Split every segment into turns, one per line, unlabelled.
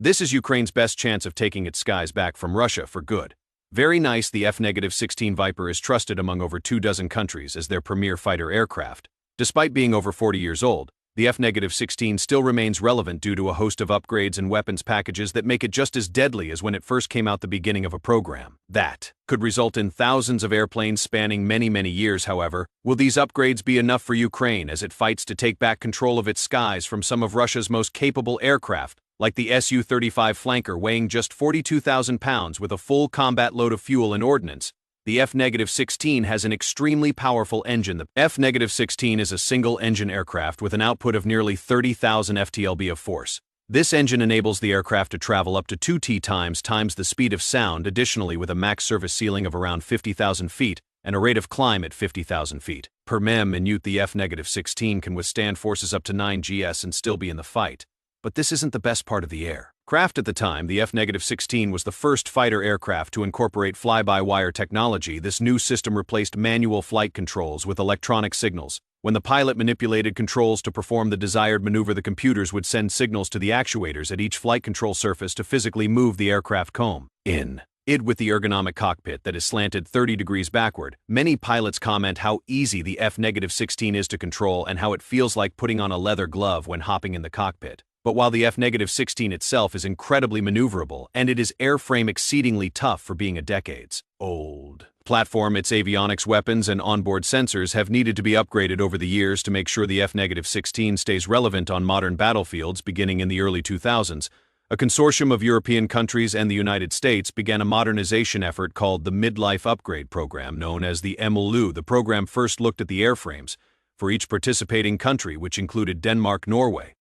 This is Ukraine's best chance of taking its skies back from Russia for good. Very nice, the F-16 Viper is trusted among over 24 countries as their premier fighter aircraft. Despite being over 40 years old, the F-16 still remains relevant due to a host of upgrades and weapons packages that make it just as deadly as when it first came out, the beginning of a program. That could result in thousands of airplanes spanning many years. However, will these upgrades be enough for Ukraine as it fights to take back control of its skies from some of Russia's most capable aircraft, like the Su-35 flanker weighing just 42,000 pounds with a full combat load of fuel and ordnance? The F-16 has an extremely powerful engine. The F-16 is a single-engine aircraft with an output of nearly 30,000 FTLB of force. This engine enables the aircraft to travel up to 2 times the speed of sound, additionally with a max service ceiling of around 50,000 feet and a rate of climb at 50,000 feet per minute. The F-16 can withstand forces up to 9 gs and still be in the fight. But this isn't the best part of the aircraft. At the time, the F-16 was the first fighter aircraft to incorporate fly-by-wire technology. This new system replaced manual flight controls with electronic signals. When the pilot manipulated controls to perform the desired maneuver, the computers would send signals to the actuators at each flight control surface to physically move the aircraft with the ergonomic cockpit that is slanted 30 degrees backward. Many pilots comment how easy the F-16 is to control and how it feels like putting on a leather glove when hopping in the cockpit. But while the F-16 itself is incredibly maneuverable and it is airframe exceedingly tough for being a decades-old platform, its avionics, weapons, and onboard sensors have needed to be upgraded over the years to make sure the F-16 stays relevant on modern battlefields. Beginning in the early 2000s, a consortium of European countries and the United States began a modernization effort called the Midlife Upgrade Program, known as the MLU. The program first looked at the airframes for each participating country, which included Denmark, Norway,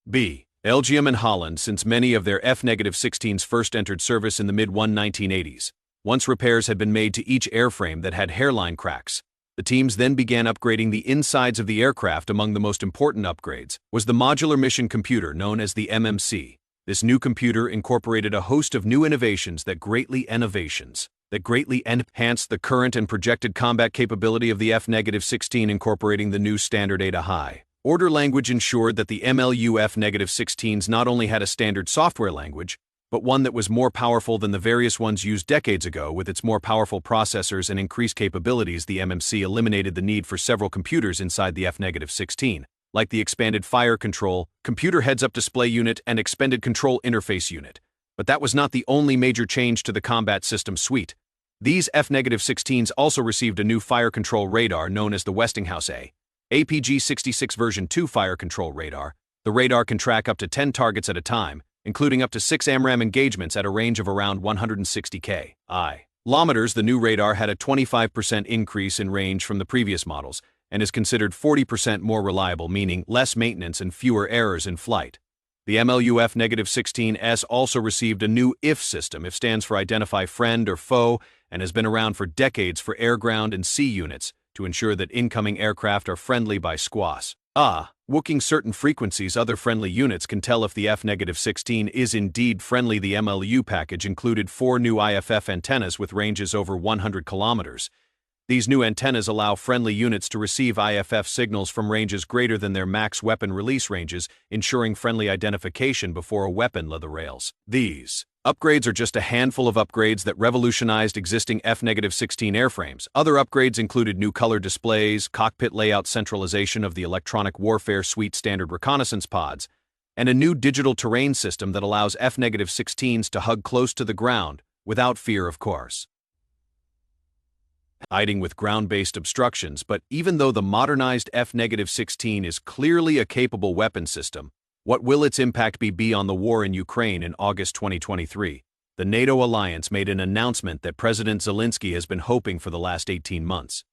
Belgium, and Holland, since many of their F-16s first entered service in the mid-1980s. Once repairs had been made to each airframe that had hairline cracks, the teams then began upgrading the insides of the aircraft. Among the most important upgrades was the Modular Mission Computer, known as the MMC. This new computer incorporated a host of new innovations that greatly enhanced the current and projected combat capability of the F-16. Incorporating the new standard ADA high order language ensured that the MLU F-16s not only had a standard software language, but one that was more powerful than the various ones used decades ago. With its more powerful processors and increased capabilities, the MMC eliminated the need for several computers inside the F-16, like the expanded fire control, computer heads-up display unit, and expanded control interface unit. But that was not the only major change to the combat system suite. These F-16s also received a new fire control radar known as the Westinghouse APG-66 version 2 fire control radar. The radar can track up to 10 targets at a time, including up to 6 AMRAAM engagements at a range of around 160 kilometers. The new radar had a 25% increase in range from the previous models and is considered 40% more reliable, meaning less maintenance and fewer errors in flight. The MLU F-16S also received a new IF system. IF stands for Identify Friend or Foe and has been around for decades for air, ground, and sea units to ensure that incoming aircraft are friendly by squawks. Wooking certain frequencies, other friendly units can tell if the F-16 is indeed friendly. The MLU package included 4 new IFF antennas with ranges over 100 kilometers. These new antennas allow friendly units to receive IFF signals from ranges greater than their max weapon release ranges, ensuring friendly identification before a weapon leaves the rails. These upgrades are just a handful of upgrades that revolutionized existing F-16 airframes. Other upgrades included new color displays, cockpit layout centralization of the electronic warfare suite standard reconnaissance pods, and a new digital terrain system that allows F-16s to hug close to the ground without fear, of course, hiding with ground-based obstructions. But even though the modernized F-16 is clearly a capable weapon system, what will its impact be beyond the war in Ukraine? In August 2023, the NATO alliance made an announcement that President Zelensky has been hoping for the last 18 months.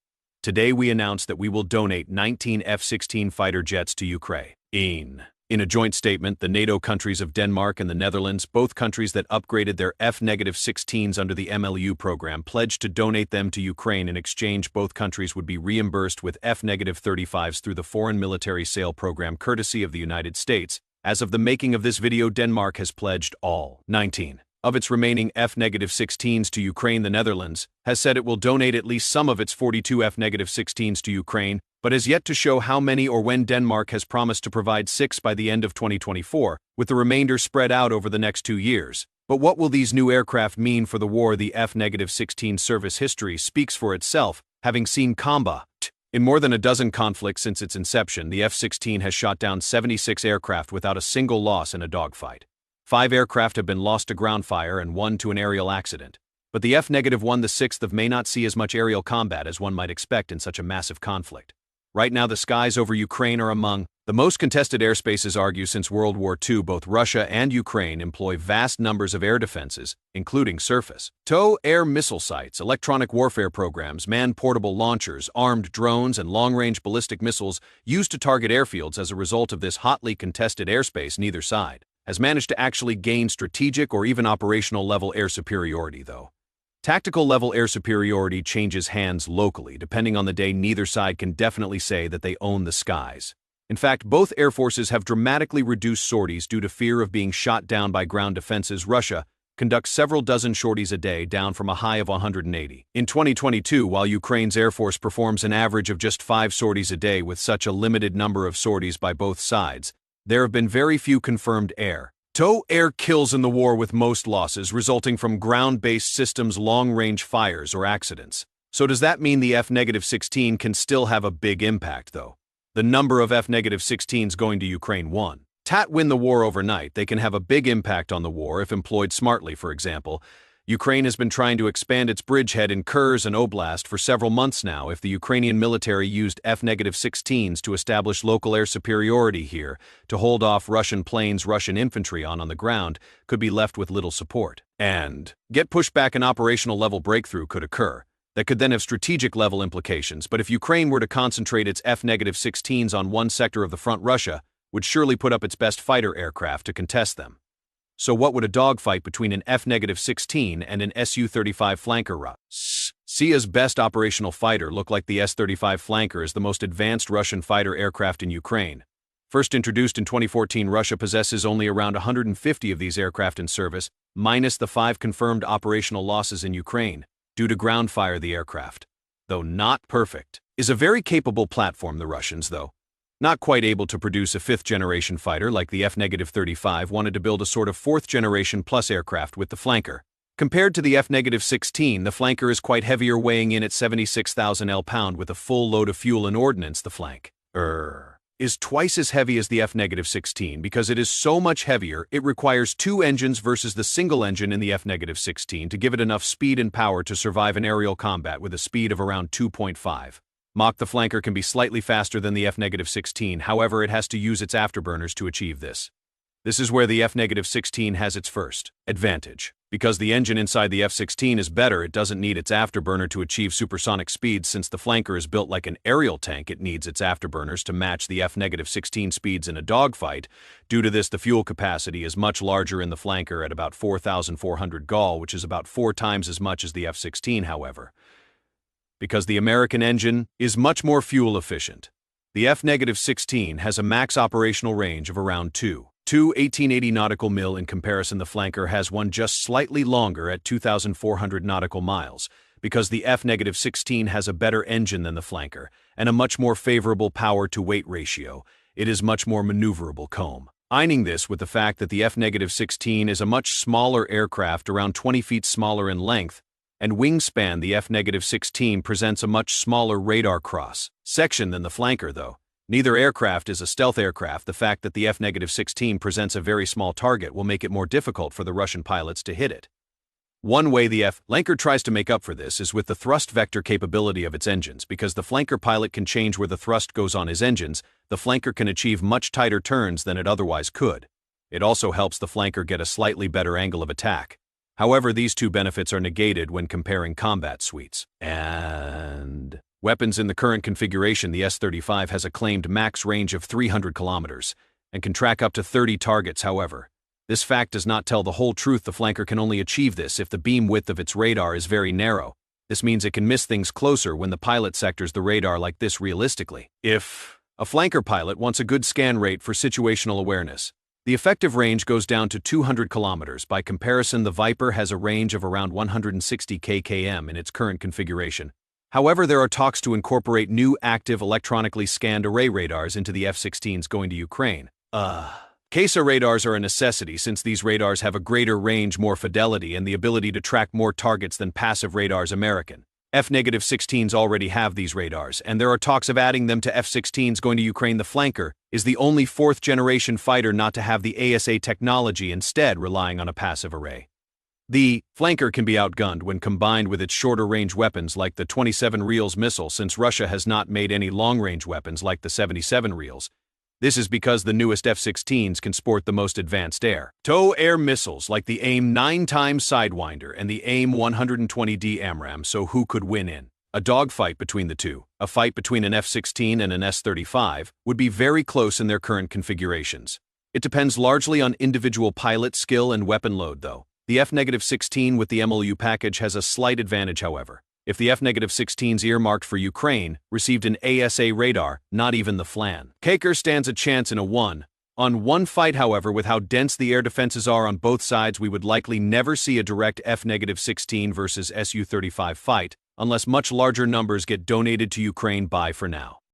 Today we announced that we will donate 19 F-16 fighter jets to Ukraine. In a joint statement, the NATO countries of Denmark and the Netherlands, both countries that upgraded their F-16s under the MLU program, pledged to donate them to Ukraine. In exchange, both countries would be reimbursed with F-35s through the Foreign Military Sale program courtesy of the United States. As of the making of this video, Denmark has pledged all 19 of its remaining F-16s to Ukraine. The Netherlands has said it will donate at least some of its 42 F-16s to Ukraine, but has yet to show how many or when. Denmark has promised to provide 6 by the end of 2024, with the remainder spread out over the next 2 years. But what will these new aircraft mean for the war? The F-16 service history speaks for itself, having seen combat in more than a dozen conflicts since its inception. The F-16 has shot down 76 aircraft without a single loss in a dogfight. 5 aircraft have been lost to ground fire and 1 to an aerial accident. But the F-1, the 6th, may not see as much aerial combat as one might expect in such a massive conflict. Right now, the skies over Ukraine are among the most contested airspaces. Argue since World War II, both Russia and Ukraine employ vast numbers of air defenses, including surface-to-air missile sites, electronic warfare programs, man-portable launchers, armed drones, and long-range ballistic missiles used to target airfields. As a result of this hotly contested airspace, neither side has managed to actually gain strategic or even operational level air superiority, though. Tactical level air superiority changes hands locally. Depending on the day, neither side can definitely say that they own the skies. In fact, both air forces have dramatically reduced sorties due to fear of being shot down by ground defenses. Russia conducts several dozen sorties a day, down from a high of 180 in 2022, while Ukraine's Air Force performs an average of just 5 sorties a day. With such a limited number of sorties by both sides, there have been very few confirmed air-to-air kills in the war, with most losses resulting from ground-based systems, long-range fires, or accidents. So does that mean the F-16 can still have a big impact, though? The number of F-16s going to Ukraine won't win the war overnight. They can have a big impact on the war if employed smartly. For example, Ukraine has been trying to expand its bridgehead in Kurs and Oblast for several months now. If the Ukrainian military used F-16s to establish local air superiority here, to hold off Russian planes, Russian infantry on the ground could be left with little support. And get pushback, an operational level breakthrough could occur. That could then have strategic level implications. But if Ukraine were to concentrate its F-16s on one sector of the front, Russia would surely put up its best fighter aircraft to contest them. So what would a dogfight between an F-16 and an Su-35 flanker Russia's best operational fighter look like? The S-35 flanker is the most advanced Russian fighter aircraft in Ukraine. First introduced in 2014, Russia possesses only around 150 of these aircraft in service, minus the 5 confirmed operational losses in Ukraine due to ground fire. The aircraft, though not perfect, is a very capable platform. The Russians, though not quite able to produce a 5th-generation fighter like the F-35, wanted to build a sort of 4th-generation plus aircraft with the flanker. Compared to the F-16, the flanker is quite heavier, weighing in at 76,000 lb with a full load of fuel and ordnance. The flanker is twice as heavy as the F-16. Because it is so much heavier, it requires 2 engines versus the single engine in the F-16 to give it enough speed and power to survive an aerial combat with a speed of around 2.5 Mach. The flanker can be slightly faster than the F-16, however it has to use its afterburners to achieve this. This is where the F-16 has its first advantage. Because the engine inside the F-16 is better, it doesn't need its afterburner to achieve supersonic speeds. Since the flanker is built like an aerial tank, it needs its afterburners to match the F-16 speeds in a dogfight. Due to this, the fuel capacity is much larger in the flanker at about 4,400 gal, which is about 4 times as much as the F-16. However, because the American engine is much more fuel efficient, the F-16 has a max operational range of around 1880 nautical mil. In comparison, the flanker has one just slightly longer at 2,400 nautical miles. Because the F-16 has a better engine than the flanker and a much more favorable power-to-weight ratio, it is much more maneuverable. Combining this with the fact that the F-16 is a much smaller aircraft, around 20 feet smaller in length and wingspan, the F-16 presents a much smaller radar cross-section than the flanker, though neither aircraft is a stealth aircraft. The fact that the F-16 presents a very small target will make it more difficult for the Russian pilots to hit it. One way the flanker tries to make up for this is with the thrust vector capability of its engines. Because the flanker pilot can change where the thrust goes on his engines, the flanker can achieve much tighter turns than it otherwise could. It also helps the flanker get a slightly better angle of attack. However, these 2 benefits are negated when comparing combat suites and weapons. In the current configuration, the S-35 has a claimed max range of 300 kilometers and can track up to 30 targets. However, this fact does not tell the whole truth. The flanker can only achieve this if the beam width of its radar is very narrow. This means it can miss things closer when the pilot sectors the radar like this. Realistically, if a flanker pilot wants a good scan rate for situational awareness, the effective range goes down to 200 kilometers. By comparison, the Viper has a range of around 160 km in its current configuration. However, there are talks to incorporate new active electronically scanned array radars into the F-16s going to Ukraine. CASA radars are a necessity since these radars have a greater range, more fidelity, and the ability to track more targets than passive radars American. F-16s already have these radars, and there are talks of adding them to F-16s going to Ukraine. The Flanker is the only fourth-generation fighter not to have the ASA technology, instead relying on a passive array. The Flanker can be outgunned when combined with its shorter-range weapons like the 27 Reals missile, since Russia has not made any long-range weapons like the 77 Reals. This is because the newest F-16s can sport the most advanced air-to-air missiles like the AIM-9x Sidewinder and the AIM-120D AMRAAM. So who could win in a dogfight between the two? A fight between an F-16 and an S-35 would be very close in their current configurations. It depends largely on individual pilot skill and weapon load, though. The F-16 with the MLU package has a slight advantage, however. If the F-16s earmarked for Ukraine received an ASA radar, not even the Flanker stands a chance in a one-on-one fight. However, with how dense the air defenses are on both sides, we would likely never see a direct F-16 versus Su-35 fight, unless much larger numbers get donated to Ukraine. Bye for now.